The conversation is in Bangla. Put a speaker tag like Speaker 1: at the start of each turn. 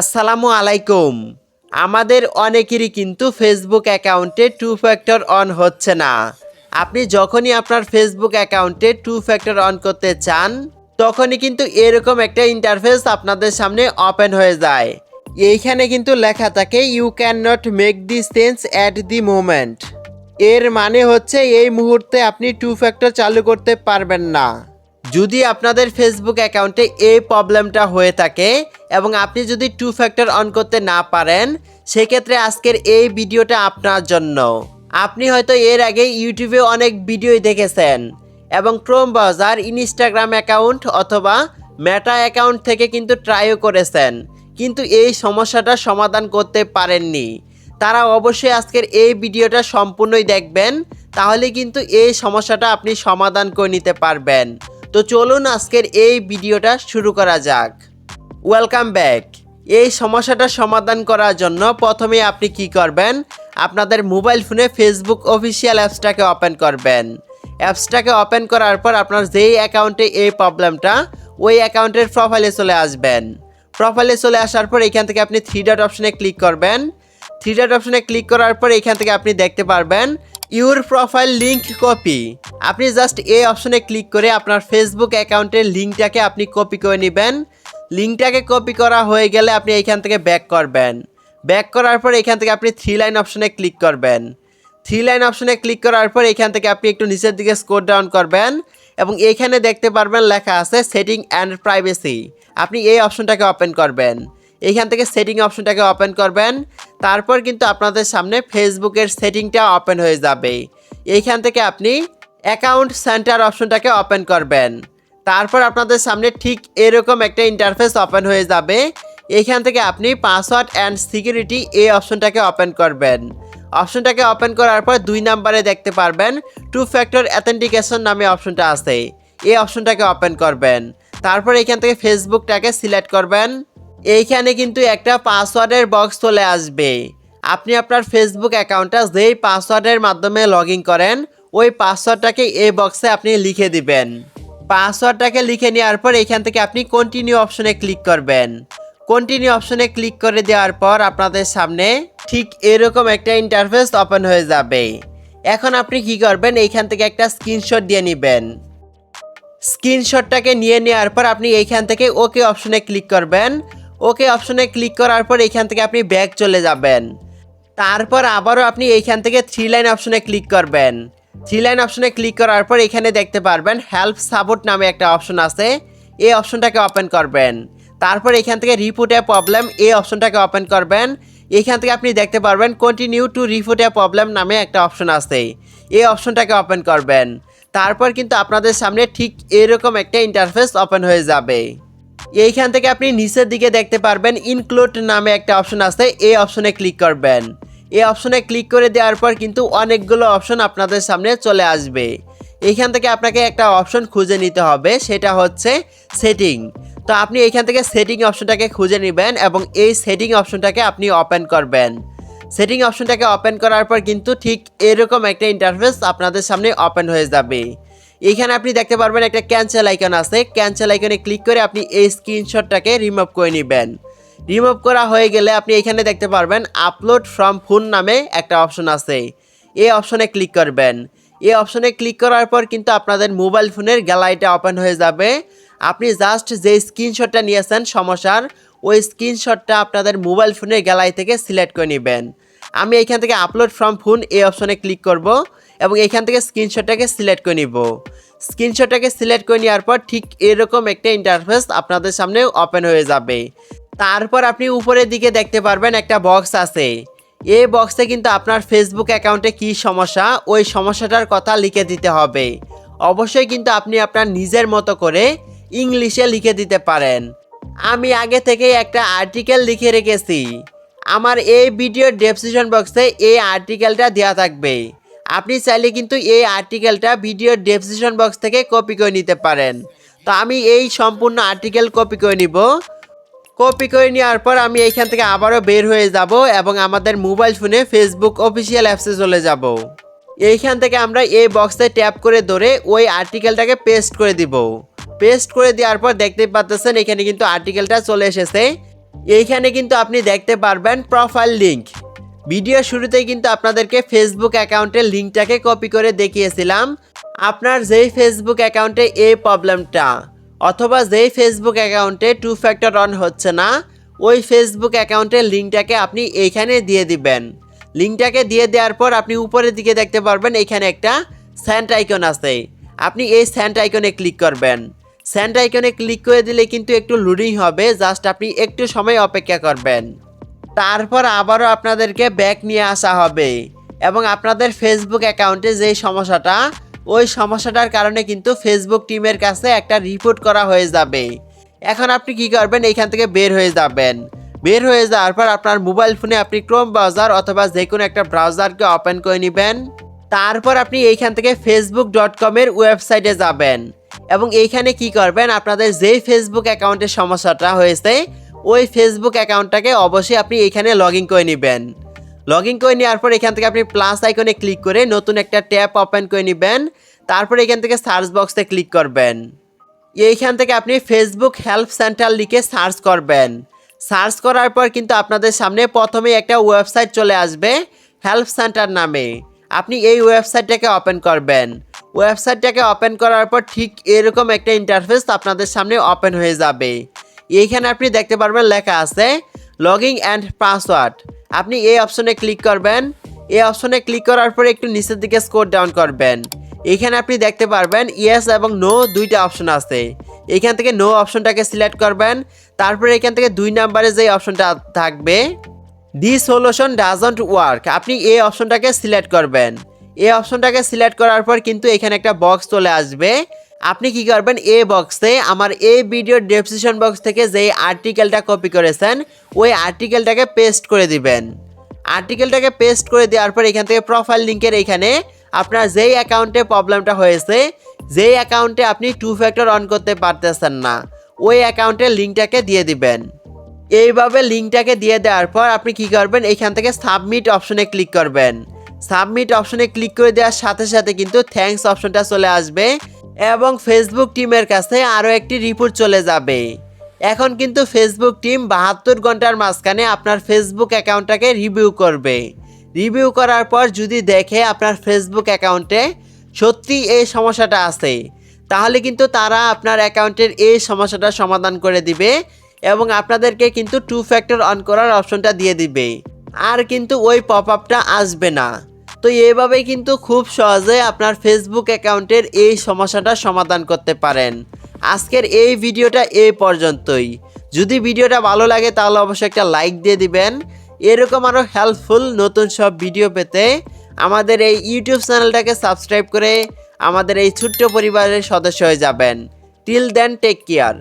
Speaker 1: আসসালামু আলাইকুম। আমাদের অনেকেরই কিন্তু ফেসবুক অ্যাকাউন্টে টু ফ্যাক্টর অন হচ্ছে না। আপনি যখনই আপনার ফেসবুক অ্যাকাউন্টে টু ফ্যাক্টর অন করতে চান, তখনই কিন্তু এরকম একটা ইন্টারফেস আপনাদের সামনে ওপেন হয়ে যায়। এইখানে কিন্তু লেখা থাকে you can not make the sense at the moment. এর মানে হচ্ছে এই মুহূর্তে আপনি টু ফ্যাক্টর চালু করতে পারবেন না। যদি আপনাদের ফেসবুক অ্যাকাউন্টে এই প্রবলেমটা হয়ে থাকে এবং আপনি যদি টু ফ্যাক্টর অন করতে না পারেন, সেক্ষেত্রে আজকের এই ভিডিওটা আপনার জন্য। আপনি হয়তো এর আগে ইউটিউবে অনেক ভিডিওই দেখেছেন এবং ক্রোম ব্রাউজার, ইনস্টাগ্রাম অ্যাকাউন্ট অথবা মেটা অ্যাকাউন্ট থেকে কিন্তু ট্রাইও করেছেন, কিন্তু এই সমস্যাটা সমাধান করতে পারেননি। তারা অবশ্যই আজকের এই ভিডিওটা সম্পূর্ণই দেখবেন, তাহলে কিন্তু এই সমস্যাটা আপনি সমাধান করে নিতে পারবেন। তো চলুন আজকের এই ভিডিওটা শুরু করা যাক। Welcome back. এই সমস্যাটা সমাধান করার জন্য প্রথমে আপনি কি করবেন, আপনাদের মোবাইল ফোনে ফেসবুক অফিসিয়াল অ্যাপসটাকে ওপেন করবেন। অ্যাপসটাকে ওপেন করার পর আপনার যেই অ্যাকাউন্টে এই প্রবলেমটা, ওই অ্যাকাউন্টের প্রোফাইলে চলে আসবেন। প্রোফাইলে চলে আসার পর এখান থেকে আপনি থ্রি ডট অপশনে ক্লিক করবেন। থ্রি ডট অপশনে ক্লিক করার পর এখান থেকে আপনি দেখতে পারবেন ইউর প্রোফাইল লিঙ্ক কপি। আপনি জাস্ট এই অপশনে ক্লিক করে আপনার ফেসবুক অ্যাকাউন্টের লিঙ্কটাকে আপনি কপি করে নেবেন। লিঙ্কটাকে কপি করা হয়ে গেলে আপনি এইখান থেকে ব্যাক করবেন। ব্যাক করার পর এখান থেকে আপনি থ্রি লাইন অপশনে ক্লিক করবেন। থ্রি লাইন অপশনে ক্লিক করার পর এখান থেকে আপনি একটু নিচের দিকে স্ক্রল ডাউন করবেন এবং এখানে দেখতে পারবেন লেখা আছে সেটিং অ্যান্ড প্রাইভেসি। আপনি এই অপশনটাকে ওপেন করবেন। এইখান থেকে সেটিং অপশনটাকে ওপেন করবেন। তারপর কিন্তু আপনাদের সামনে ফেসবুকের সেটিংটা ওপেন হয়ে যাবে। এইখান থেকে আপনি অ্যাকাউন্ট সেন্টার অপশনটাকে ওপেন করবেন। তারপর আপনাদের সামনে ঠিক এরকম একটা ইন্টারফেস ওপেন হয়ে যাবে। এইখান থেকে আপনি পাসওয়ার্ড অ্যান্ড সিকিউরিটি এই অপশনটাকে ওপেন করবেন। অপশনটাকে ওপেন করার পর 2 নম্বরে দেখতে পারবেন টু ফ্যাক্টর অ্যাথেন্টিকেশন নামে অপশনটা আছে, এই অপশনটাকে ওপেন করবেন। তারপর এখান থেকে ফেসবুকটাকে সিলেক্ট করবেন। এইখানে কিন্তু একটা পাসওয়ার্ডের বক্স চলে আসবে। আপনি আপনার ফেসবুক অ্যাকাউন্টটা যেই পাসওয়ার্ডের মাধ্যমে লগ ইন করেন, ওই পাসওয়ার্ডটাকে এই বক্সে আপনি লিখে দিবেন। পাসওয়ার্ডটাকে লিখে নেওয়ার পর এখান থেকে আপনি কন্টিনিউ অপশনে ক্লিক করবেন। কন্টিনিউ অপশনে ক্লিক করে দেওয়ার পর আপনাদের সামনে ঠিক এরকম একটা ইন্টারফেস ওপেন হয়ে যাবে। এখন আপনি কি করবেন, এইখান থেকে একটা স্ক্রিনশট দিয়ে নেবেন। স্ক্রিনশটটাকে নিয়ে নেওয়ার পর আপনি এইখান থেকে ওকে অপশনে ক্লিক করবেন। ওকে অপশনে ক্লিক করার পর এইখান থেকে আপনি ব্যাক চলে যাবেন। তারপর আবারও আপনি এইখান থেকে থ্রি লাইন অপশনে ক্লিক করবেন। থ্রি লাইন অপশনে ক্লিক করার পর এখানে দেখতে পারবেন হেল্প সাপোর্ট নামে একটা অপশন আছে, এই অপশনটাকে ওপেন করবেন। তারপর এখান থেকে রিপোর্ট এ প্রবলেম এই অপশনটাকে ওপেন করবেন। এখান থেকে আপনি দেখতে পারবেন continue to report A problem নামে একটা অপশন আছে, এই অপশনটাকে ওপেন করবেন। তারপর কিন্তু আপনাদের সামনে ঠিক এরকম একটা ইন্টারফেস ওপেন হয়ে যাবে। এইখান থেকে আপনি নিচের দিকে দেখতে পারবেন ইনক্লুড নামে একটা অপশন আছে, এই অপশনে ক্লিক করবেন। এই অপশনে ক্লিক করে দেওয়ার পর কিন্তু অনেকগুলো অপশন আপনাদের সামনে চলে আসবে। এইখান থেকে আপনাকে একটা অপশন খুঁজে নিতে হবে, সেটা হচ্ছে সেটিং। তো আপনি এইখান থেকে সেটিং অপশনটাকে খুঁজে নেবেন এবং এই সেটিং অপশনটাকে আপনি ওপেন করবেন। সেটিং অপশনটাকে ওপেন করার পর কিন্তু ঠিক এরকম একটা ইন্টারফেস আপনাদের সামনে ওপেন হয়ে যাবে। এইখানে আপনি দেখতে পারবেন একটা ক্যান্সেল আইকন আছে, ক্যান্সেল আইকনে ক্লিক করে আপনি এই স্ক্রিনশটটাকে রিমুভ করে নেবেন। রিমুভ করা হয়ে গেলে আপনি এখানে দেখতে পারবেন আপলোড ফ্রম ফোন নামে একটা অপশন আছে, এই অপশনে ক্লিক করবেন। এই অপশনে ক্লিক করার পর কিন্তু আপনাদের মোবাইল ফোনের গ্যালারিটা ওপেন হয়ে যাবে। আপনি জাস্ট যে স্ক্রিনশটটা নিয়েছেন সমস্যার, ওই স্ক্রিনশটটা আপনাদের মোবাইল ফোনের গ্যালারি থেকে সিলেক্ট করে নেবেন। আমি এখান থেকে আপলোড ফ্রম ফোন এই অপশনে ক্লিক করব এবং এখান থেকে স্ক্রিনশটটাকে সিলেক্ট করে নিব। স্ক্রিনশটটাকে সিলেক্ট করে নেওয়ার পর ঠিক এরকম একটা ইন্টারফেস আপনাদের সামনে ওপেন হয়ে যাবে। তারপর আপনি উপরের দিকে দেখতে পারবেন একটা বক্স আছে, এই বক্সে কিন্তু আপনার ফেসবুক অ্যাকাউন্টে কী সমস্যা, ওই সমস্যাটার কথা লিখে দিতে হবে। অবশ্যই কিন্তু আপনি আপনার নিজের মতো করে ইংলিশে লিখে দিতে পারেন। আমি আগে থেকেই একটা আর্টিকেল লিখে রেখেছি, আমার এই ভিডিওর ডেসক্রিপশন বক্সে এই আর্টিকেলটা দেওয়া থাকবে। আপনি চাইলে কিন্তু এই আর্টিকেলটা ভিডিওর ডেসক্রিপশন বক্স থেকে কপি করে নিতে পারেন। তো আমি এই সম্পূর্ণ আর্টিকেল কপি করে নিব। কপি করে নেওয়ার পর আমি এইখান থেকে আবারও বের হয়ে যাব এবং আমাদের মোবাইল ফোনে ফেসবুক অফিসিয়াল অ্যাপসে চলে যাব। এইখান থেকে আমরা এই বক্সে ট্যাপ করে ধরে ওই আর্টিকেলটাকে পেস্ট করে দিব। পেস্ট করে দেওয়ার পর দেখতে পাচ্ছেন এখানে কিন্তু আর্টিকেলটা চলে এসেছে। এইখানে কিন্তু আপনি দেখতে পারবেন প্রোফাইল লিংক। ভিডিও শুরুতেই কিন্তু আপনাদেরকে ফেসবুক অ্যাকাউন্টের লিঙ্কটাকে কপি করে দেখিয়েছিলাম। আপনার যেই ফেসবুক অ্যাকাউন্টে এই প্রবলেমটা অথবা যেই ফেসবুক অ্যাকাউন্টে টু ফ্যাক্টর অন হচ্ছে না, ওই ফেসবুক অ্যাকাউন্টের লিঙ্কটাকে আপনি এইখানে দিয়ে দিবেন। লিঙ্কটাকে দিয়ে দেওয়ার পর আপনি উপরের দিকে দেখতে পারবেন এখানে একটা স্যান্ড আইকন আছে। আপনি এই স্যান্ড আইকনে ক্লিক করবেন। স্যান্ড আইকনে ক্লিক করে দিলে কিন্তু একটু লোডিং হবে, জাস্ট আপনি একটু সময় অপেক্ষা করবেন। তারপর আবারও আপনাদেরকে ব্যাক নিয়ে আসা হবে এবং আপনাদের ফেসবুক অ্যাকাউন্টে যেই সমস্যাটা, ওই সমস্যাটার কারণে কিন্তু ফেসবুক টিমের কাছে একটা রিপোর্ট করা হয়ে যাবে। এখন আপনি কি করবেন, এইখান থেকে বের হয়ে যাবেন। বের হয়ে যাওয়ার পর আপনার মোবাইল ফোনে আপনি ক্রোম ব্রাউজার অথবা যে কোনো একটা ব্রাউজারকে ওপেন করে নেবেন। তারপর আপনি এইখান থেকে facebook.com এর ওয়েবসাইটে যাবেন এবং এইখানে কি করবেন, আপনাদের যেই ফেসবুক অ্যাকাউন্টের সমস্যাটা হয়েছে ওই ফেসবুক অ্যাকাউন্টটাকে অবশ্যই আপনি এইখানে লগ ইন করে নেবেন। লগ ইন করে নেওয়ার পর এখান থেকে আপনি প্লাস আইকনে ক্লিক করে নতুন একটা ট্যাব ওপেন করে নেবেন। তারপর এখান থেকে সার্চ বক্সে ক্লিক করবেন। এইখান থেকে আপনি ফেসবুক হেল্প সেন্টার লিখে সার্চ করবেন। সার্চ করার পর কিন্তু আপনাদের সামনে প্রথমেই একটা ওয়েবসাইট চলে আসবে হেল্প সেন্টার নামে। আপনি এই ওয়েবসাইটটাকে ওপেন করবেন। ওয়েবসাইটটাকে ওপেন করার পর ঠিক এরকম একটা ইন্টারফেস আপনাদের সামনে ওপেন হয়ে যাবে। এইখানে আপনি দেখতে পারবেন লেখা আছে লগইন অ্যান্ড পাসওয়ার্ড। আপনি এই অপশনে ক্লিক করবেন। এই অপশনে ক্লিক করার পরে একটু নিচের দিকে স্ক্রল ডাউন করবেন। এখানে আপনি দেখতে পারবেন ইয়েস এবং নো দুইটা অপশন আছে। এখান থেকে নো অপশনটাকে সিলেক্ট করবেন। তারপরে এখান থেকে 2 নম্বরে যে অপশনটা থাকবে দি সলিউশন ডাজন্ট ওয়ার্ক, আপনি এই অপশনটাকে সিলেক্ট করবেন। এই অপশনটাকে সিলেক্ট করার পর কিন্তু এখানে একটা বক্স চলে আসবে। আপনি কি করবেন, এই বক্সে আমার এই ভিডিওর ডেসক্রিপশন বক্স থেকে যে আর্টিকেলটা কপি করেছেন ওই আর্টিকেলটাকে পেস্ট করে দিবেন। আর্টিকেলটাকে পেস্ট করে দেওয়ার পর এখান থেকে প্রোফাইল লিঙ্কের এখানে আপনার যেই অ্যাকাউন্টে প্রবলেমটা হয়েছে, যেই অ্যাকাউন্টে আপনি টু ফ্যাক্টর অন করতে পারতেছেন না, ওই অ্যাকাউন্টের লিঙ্কটাকে দিয়ে দিবেন। এইভাবে লিঙ্কটাকে দিয়ে দেওয়ার পর আপনি কি করবেন, এখান থেকে সাবমিট অপশনে ক্লিক করবেন। সাবমিট অপশনে ক্লিক করে দেওয়ার সাথে সাথে কিন্তু থ্যাঙ্কস অপশনটা চলে আসবে এবং ফেসবুক টিমের কাছে আরও একটি রিপোর্ট চলে যাবে। এখন কিন্তু ফেসবুক টিম 72 ঘন্টার মাঝখানে আপনার ফেসবুক অ্যাকাউন্টটাকে রিভিউ করবে। রিভিউ করার পর যদি দেখে আপনার ফেসবুক অ্যাকাউন্টে সত্যি এই সমস্যাটা আছে, তাহলে কিন্তু তারা আপনার অ্যাকাউন্টের এই সমস্যাটা সমাধান করে দিবে এবং আপনাদেরকে কিন্তু টু ফ্যাক্টর অন করার অপশনটা দিয়ে দিবে, আর কিন্তু ওই পপ আপটা আসবে না। তো এইভাবেই কিন্তু খুব সহজে আপনার ফেসবুক অ্যাকাউন্টের এই সমস্যাটা সমাধান করতে পারেন। আজকের এই ভিডিওটা এই পর্যন্তই। যদি ভিডিওটা ভালো লাগে তাহলে অবশ্যই একটা লাইক দিয়ে দিবেন। এরকম আরও হেল্পফুল নতুন সব ভিডিও পেতে আমাদের এই ইউটিউব চ্যানেলটাকে সাবস্ক্রাইব করে আমাদের এই ছোট্ট পরিবারের সদস্য হয়ে যাবেন। Till then take care.